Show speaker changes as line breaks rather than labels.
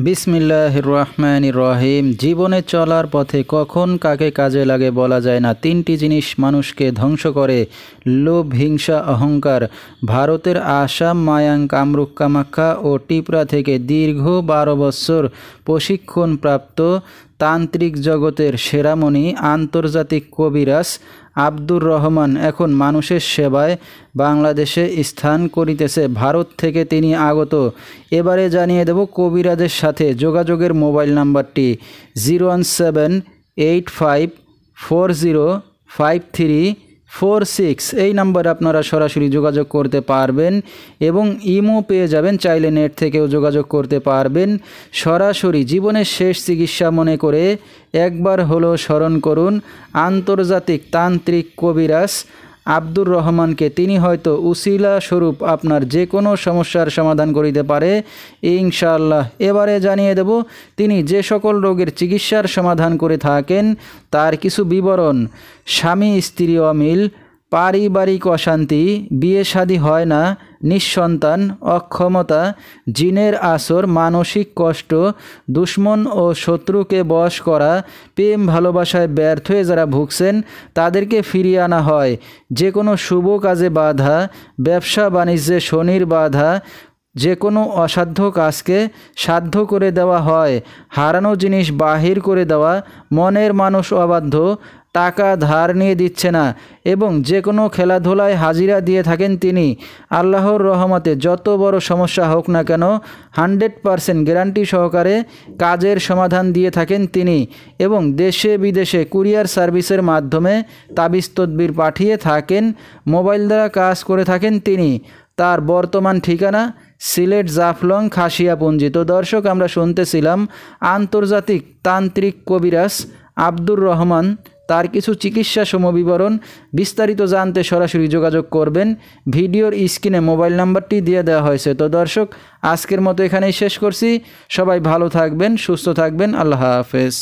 বিসমিল্লাহির রহমানির রহিম। জীবনে চলার পথে কখন কাকে কাজে লাগে বলা যায় না। তিনটি জিনিস মানুষকে ধ্বংস করে: লোভ, হিংসা, অহংকার। ভারতের আসাম, মায়াঙ্ক, কামরূপ, কামাখ্যা ও টিপরা থেকে দীর্ঘ 12 বছর প্রশিক্ষণপ্রাপ্ত তান্ত্রিক জগতের সেরামণি আন্তর্জাতিক কবিরাজ আব্দুর রহমান এখন মানুষের সেবায় বাংলাদেশে স্থান করিতেছে। ভারত থেকে তিনি আগত। এবারে জানিয়ে দেব কবিরাজের সাথে যোগাযোগের মোবাইল নাম্বারটি 01785405346। এই নাম্বারে আপনারা সরাসরি যোগাযোগ করতে পারবেন এবং ইমো পেয়ে যাবেন, চাইলে নেট থেকেও যোগাযোগ করতে পারবেন। সরাসরি জীবনের শেষ চিকিৎসা মনে করে একবার হলো স্মরণ করুন আন্তর্জাতিক তান্ত্রিক কবিরাজ আব্দুর রহমানকে। তিনি হয়তো উসিলা স্বরূপ আপনার যে কোনো সমস্যার সমাধান করিতে পারে ইনশাআল্লাহ। এবারে জানিয়ে দেব তিনি যে সকল রোগের চিকিৎসার সমাধান করে থাকেন তার কিছু বিবরণ: স্বামী স্ত্রী অমিল, পারিবারিক অশান্তি, বিয়ে শাদী হয় না, নিঃসন্তান, অক্ষমতা, জিনের আসর, মানসিক কষ্ট, দুশ্মন ও শত্রুকে বশ করা, প্রেম ভালোবাসায় ব্যর্থ হয়ে যারা ভুগছেন তাদেরকে ফিরিয়ে আনা হয়, যে কোনো শুভ কাজে বাধা, ব্যবসা বাণিজ্যে শনির বাধা, যে কোনো অসাধ্য কাজকে সাধ্য করে দেওয়া হয়, হারানো জিনিস বাহির করে দেওয়া, মনের মানুষ অবাধ্য, টাকা ধার নিয়ে দিচ্ছে না এবং যে কোনো খেলাধুলায় হাজিরা দিয়ে থাকেন তিনি। আল্লাহর রহমতে যত বড় সমস্যা হোক না কেন 100% গ্যারান্টি সহকারে কাজের সমাধান দিয়ে থাকেন তিনি এবং দেশে বিদেশে কুরিয়ার সার্ভিসের মাধ্যমে তাবিজ তদবির পাঠিয়ে থাকেন। মোবাইল দ্বারা কাজ করে থাকেন তিনি। তার বর্তমান ঠিকানা সিলেট জাফলং খাসিয়াপুঞ্জি। তো দর্শক, আমরা শুনতেছিলাম আন্তর্জাতিক তান্ত্রিক কবিরাজ আব্দুর রহমান, তার কিছু চিকিৎসা সমবিবরণ। বিস্তারিত জানতে সরাসরি যোগাযোগ করবেন। ভিডিওর স্ক্রিনে মোবাইল নাম্বারটি দিয়ে দেওয়া হয়েছে। তো দর্শক, আজকের মতো এখানেই শেষ করছি। সবাই ভালো থাকবেন, সুস্থ থাকবেন। আল্লাহ হাফেজ।